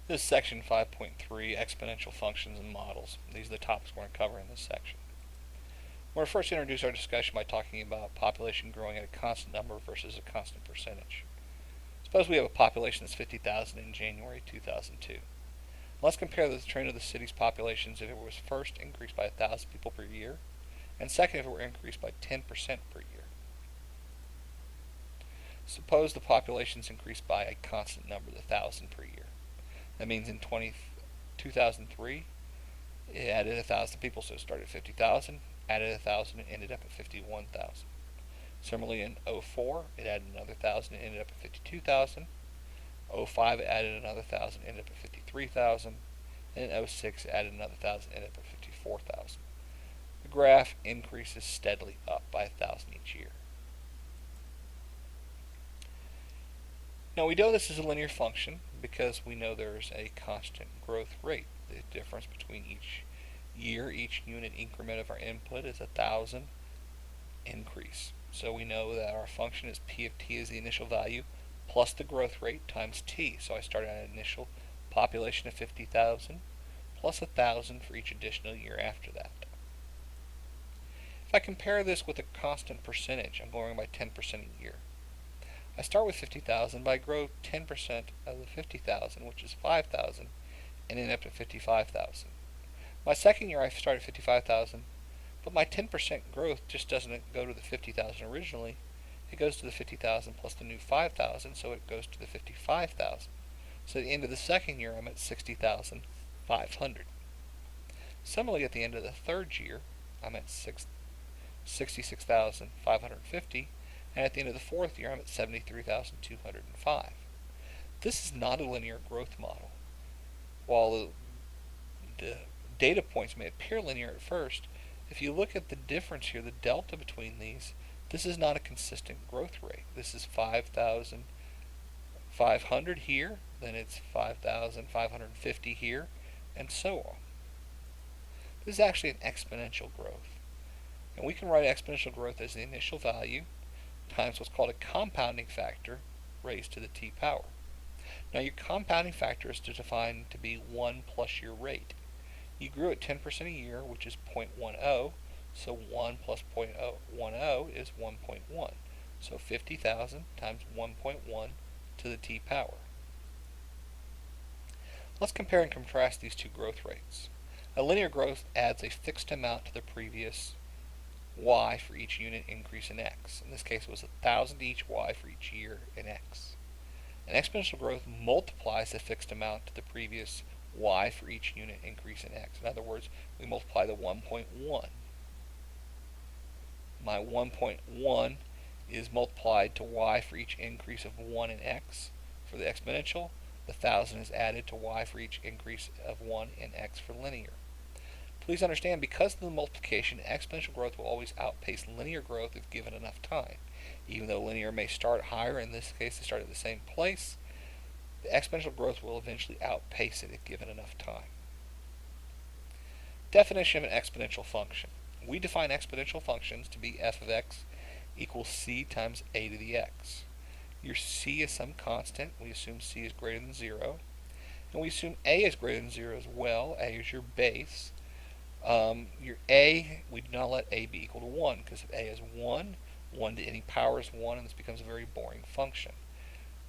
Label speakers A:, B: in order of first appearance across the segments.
A: This is section 5.3, exponential functions and models. These are the topics we're going to cover in this section. We're going to first introduce our discussion by talking about population growing at a constant number versus a constant percentage. Suppose we have a population that's 50,000 in January 2002. Let's compare the trend of the city's populations if it was first increased by 1,000 people per year, and second if it were increased by 10% per year. Suppose the population's increased by a constant number, 1,000 per year. That means in 2003, it added 1,000 people, so it started at 50,000, added 1,000, and ended up at 51,000. Similarly, in 04, it added another 1,000, and ended up at 52,000. 05, it added another 1,000, ended up at 53,000. And in 06, it added another 1,000, ended up at 54,000. The graph increases steadily up by 1,000 each year. Now we know this is a linear function because we know there's a constant growth rate. The difference between each year, each unit increment of our input is 1,000 increase. So we know that our function is p of t is the initial value plus the growth rate times t. So I started at an initial population of 50,000 plus 1,000 for each additional year after that. If I compare this with a constant percentage, I'm growing by 10% a year. I start with 50,000, but I grow 10% of the 50,000, which is 5,000, and end up at 55,000. My second year I start at 55,000, but my 10% growth just doesn't go to the 50,000 originally. It goes to the 50,000 plus the new 5,000, so it goes to the 55,000. So at the end of the second year I'm at 60,500. Similarly, at the end of the third year I'm at 66,550. And at the end of the fourth year, I'm at 73,205. This is not a linear growth model. While the data points may appear linear at first, if you look at the difference here, the delta between these, this is not a consistent growth rate. This is 5,500 here, then it's 5,550 here, and so on. This is actually an exponential growth. And we can write exponential growth as the initial value times what's called a compounding factor raised to the t power. Now your compounding factor is defined to be 1 plus your rate. You grew at 10% a year, which is 0.10, so 1 plus 0.10 is 1.1. So 50,000 times 1.1 to the t power. Let's compare and contrast these two growth rates. A linear growth adds a fixed amount to the previous y for each unit increase in x. In this case it was 1,000 each y for each year in x. An exponential growth multiplies the fixed amount to the previous y for each unit increase in x. In other words, we multiply the 1.1. My 1.1 is multiplied to y for each increase of 1 in x for the exponential. The 1,000 is added to y for each increase of 1 in x for linear. Please understand, because of the multiplication, exponential growth will always outpace linear growth if given enough time. Even though linear may start higher, in this case they start at the same place, the exponential growth will eventually outpace it if given enough time. Definition of an exponential function. We define exponential functions to be f of x equals c times a to the x. Your c is some constant. We assume c is greater than 0. And we assume a is greater than 0 as well. A is your base. Your a, we do not let a be equal to 1, because if a is 1, 1 to any power is 1, and this becomes a very boring function.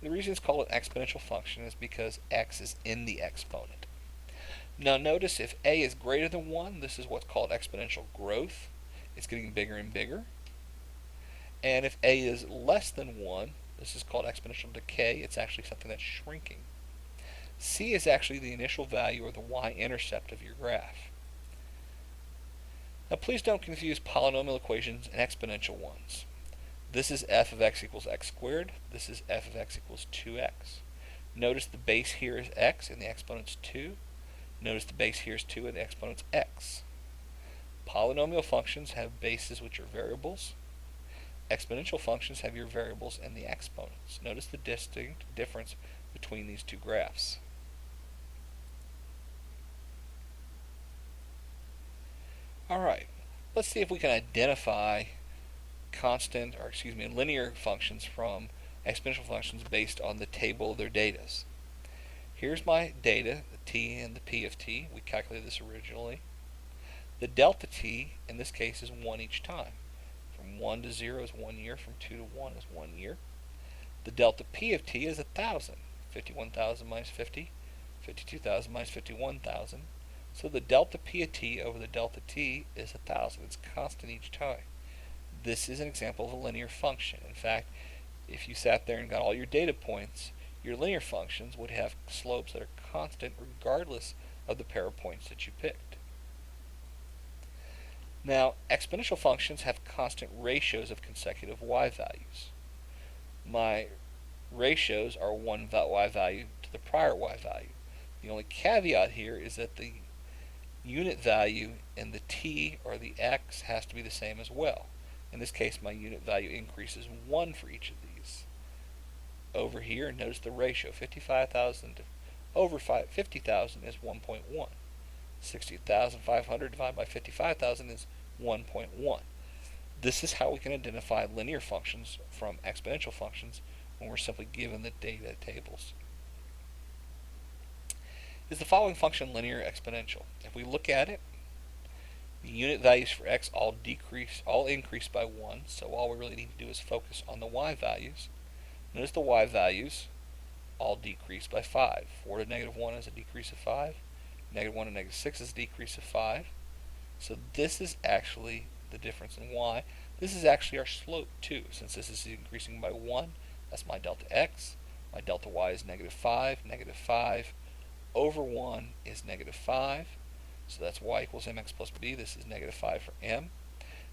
A: The reason it's called an exponential function is because x is in the exponent. Now notice if a is greater than 1, this is what's called exponential growth. It's getting bigger and bigger. And if a is less than 1, this is called exponential decay. It's actually something that's shrinking. C is actually the initial value, or the y-intercept of your graph. Now please don't confuse polynomial equations and exponential ones. This is f of x equals x squared. This is f of x equals 2x. Notice the base here is x and the exponent's 2. Notice the base here is 2 and the exponent's x. Polynomial functions have bases which are variables. Exponential functions have your variables and the exponents. Notice the distinct difference between these two graphs. Alright, let's see if we can identify linear functions from exponential functions based on the table of their datas. Here's my data, the t and the p of t. We calculated this originally. The delta t in this case is 1 each time. From 1 to 0 is 1 year, from 2 to 1 is 1 year. The delta p of t is 1,000. 51,000 minus 50, 52,000 minus 51,000. So the delta p of t over the delta t is 1,000. It's constant each time. This is an example of a linear function. In fact, if you sat there and got all your data points, your linear functions would have slopes that are constant regardless of the pair of points that you picked. Now, exponential functions have constant ratios of consecutive y values. My ratios are one y value to the prior y value. The only caveat here is that the unit value in the t or the x has to be the same as well. In this case, my unit value increases 1 for each of these. Over here, notice the ratio, 55,000 over 50,000 is 1.1. 60,500 divided by 55,000 is 1.1. This is how we can identify linear functions from exponential functions when we're simply given the data tables. Is the following function linear or exponential? If we look at it, the unit values for x all increase by 1, so all we really need to do is focus on the y values. Notice the y values all decrease by 5. 4 to negative 1 is a decrease of 5. Negative 1 to negative 6 is a decrease of 5. So this is actually the difference in y. This is actually our slope too. Since this is increasing by 1, that's my delta x. My delta y is negative 5. Negative 5 over 1 is negative 5. So that's y equals mx plus b. This is negative 5 for m.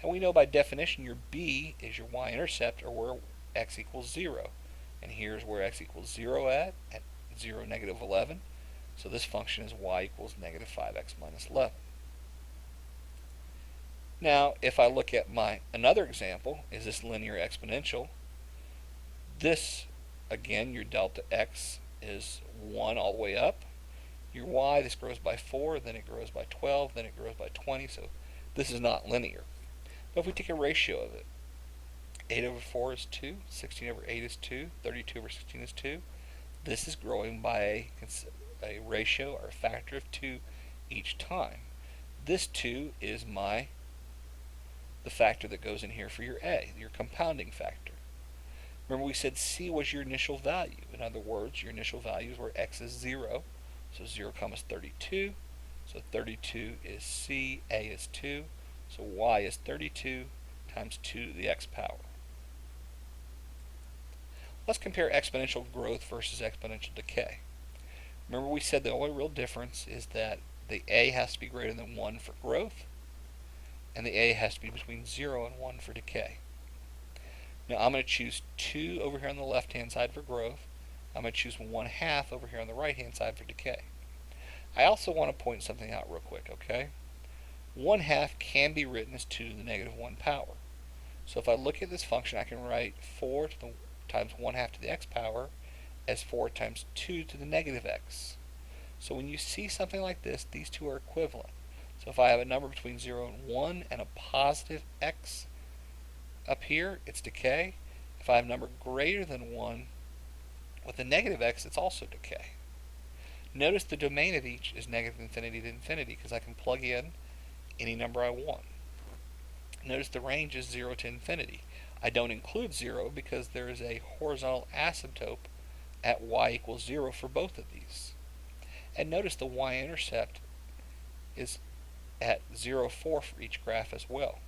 A: And we know by definition your b is your y-intercept, or where x equals 0. And here's where x equals 0 at 0, negative 11. So this function is y equals negative 5x minus 11. Now, if I look at another example, is this linear exponential? This, again, your delta x is 1 all the way up. Your y, this grows by 4, then it grows by 12, then it grows by 20, so this is not linear. But if we take a ratio of it, 8 over 4 is 2, 16 over 8 is 2, 32 over 16 is 2. This is growing by a ratio or a factor of 2 each time. This 2 is the factor that goes in here for your a, your compounding factor. Remember we said c was your initial value. In other words, your initial value is where x is 0. So 0, 32. So 32 is c, a is 2. So y is 32 times 2 to the x power. Let's compare exponential growth versus exponential decay. Remember we said the only real difference is that the a has to be greater than 1 for growth, and the a has to be between 0 and 1 for decay. Now I'm going to choose 2 over here on the left-hand side for growth. I'm going to choose 1/2 over here on the right-hand side for decay. I also want to point something out real quick, okay? 1/2 can be written as 2 to the negative 1 power. So if I look at this function, I can write 4 times 1/2 to the x power as 4 times 2 to the negative x. So when you see something like this, these two are equivalent. So if I have a number between 0 and 1 and a positive x up here, it's decay. If I have a number greater than 1 with a negative x, it's also decay. Notice the domain of each is negative infinity to infinity because I can plug in any number I want. Notice the range is 0 to infinity. I don't include 0 because there is a horizontal asymptote at y equals 0 for both of these. And notice the y-intercept is at 0, 4 for each graph as well.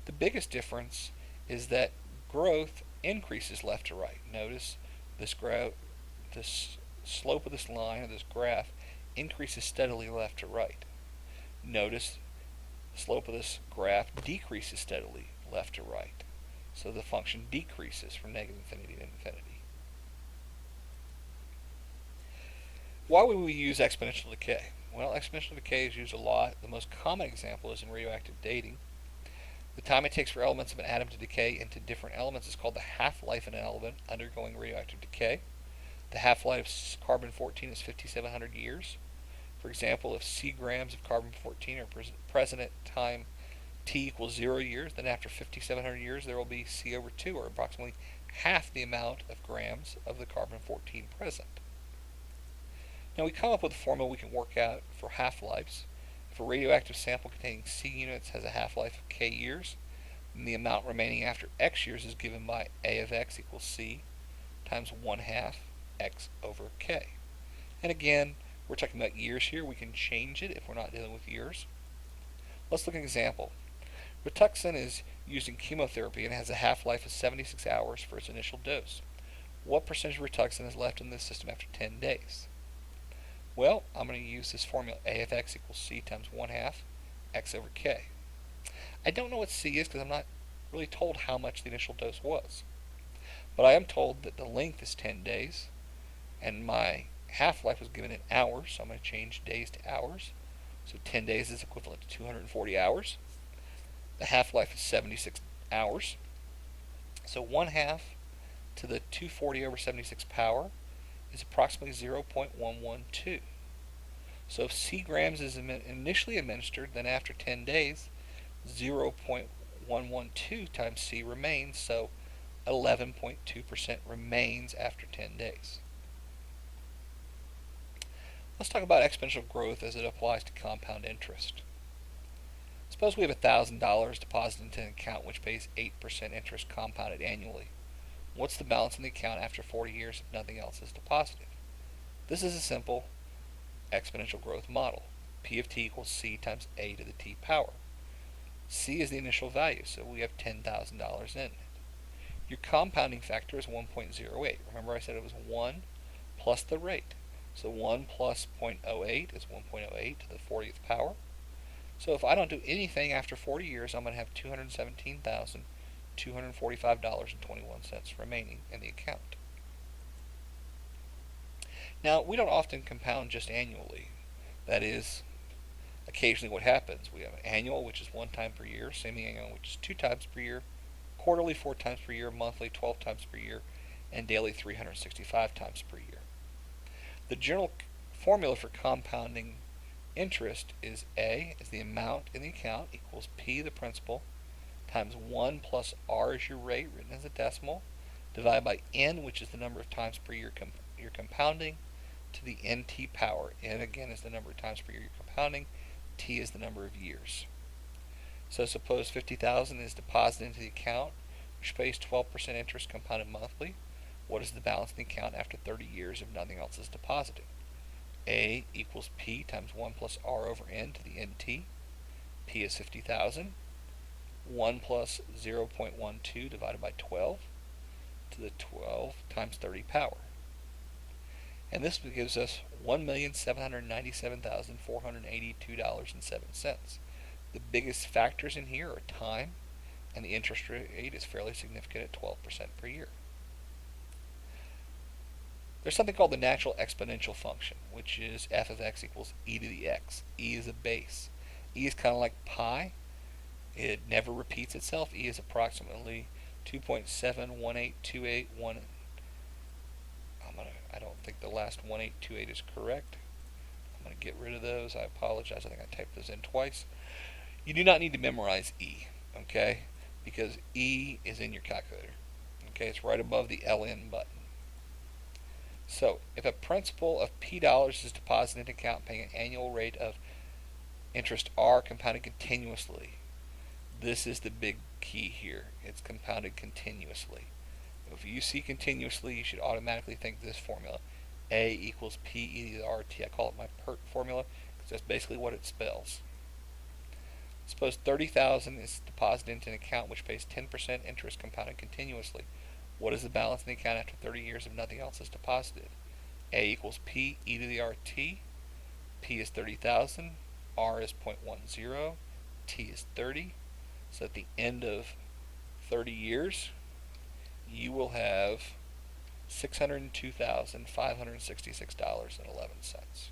A: The biggest difference is that growth increases left to right. Notice this slope of this line, or this graph, increases steadily left to right. Notice the slope of this graph decreases steadily left to right. So the function decreases from negative infinity to infinity. Why would we use exponential decay? Well, exponential decay is used a lot. The most common example is in radioactive dating. The time it takes for elements of an atom to decay into different elements is called the half-life of an element undergoing radioactive decay. The half-life of carbon-14 is 5,700 years. For example, if c grams of carbon-14 are present at time t equals 0 years, then after 5,700 years there will be c over 2, or approximately half the amount of grams of the carbon-14 present. Now we come up with a formula we can work out for half-lives. If a radioactive sample containing C units has a half-life of K years, then the amount remaining after X years is given by A of X equals C times 1/2 X over K. And again, we're talking about years here. We can change it if we're not dealing with years. Let's look at an example. Rituxan is used in chemotherapy and has a half-life of 76 hours for its initial dose. What percentage of Rituxan is left in the system after 10 days? Well, I'm going to use this formula, A of X equals C times 1/2 X over K. I don't know what C is because I'm not really told how much the initial dose was. But I am told that the length is 10 days, and my half-life was given in hours, so I'm going to change days to hours. So 10 days is equivalent to 240 hours. The half-life is 76 hours. So 1/2 to the 240 over 76 power is approximately 0.112. So if C grams is initially administered, then after 10 days, 0.112 times C remains, so 11.2% remains after 10 days. Let's talk about exponential growth as it applies to compound interest. Suppose we have $1,000 deposited into an account which pays 8% interest compounded annually. What's the balance in the account after 40 years if nothing else is deposited? This is a simple exponential growth model. P of t equals C times A to the t power. C is the initial value, so we have $10,000 in it. Your compounding factor is 1.08. Remember I said it was 1 plus the rate. So 1 plus 0.08 is 1.08 to the 40th power. So if I don't do anything after 40 years, I'm going to have $217,245.21 remaining in the account. Now, we don't often compound just annually. That is occasionally what happens. We have annual, which is 1 time per year, semi-annual, which is 2 times per year, quarterly 4 times per year, monthly 12 times per year, and daily 365 times per year. The general formula for compounding interest is A is the amount in the account equals P the principal times 1 plus R is your rate written as a decimal divided by N, which is the number of times per year you're compounding, to the NT power. N again is the number of times per year you're compounding, T is the number of years. So suppose 50,000 is deposited into the account, which pays 12% interest compounded monthly. What is the balance in the account after 30 years if nothing else is deposited? A equals P times 1 plus R over N to the NT. P is 50,000. 1 plus 0.12 divided by 12 to the 12 times 30 power. And this gives us $1,797,482.07. The biggest factors in here are time, and the interest rate is fairly significant at 12% per year. There's something called the natural exponential function, which is f of x equals e to the x. E is a base. E is kind of like pi. It never repeats itself. E is approximately 2.71828. I don't think the last 1828 is correct. I'm going to get rid of those. I apologize. I think I typed those in twice. You do not need to memorize E, okay? Because E is in your calculator. Okay, it's right above the LN button. So, if a principal of P dollars is deposited in an account paying an annual rate of interest R compounded continuously, this is the big key here. It's compounded continuously. If you see continuously, you should automatically think this formula. A equals P e to the RT. I call it my PERT formula because that's basically what it spells. Suppose 30,000 is deposited into an account which pays 10% interest compounded continuously. What is the balance in the account after 30 years if nothing else is deposited? A equals P e to the RT. P is 30,000. R is 0.10. T is 30. So at the end of 30 years, you will have $602,566.11.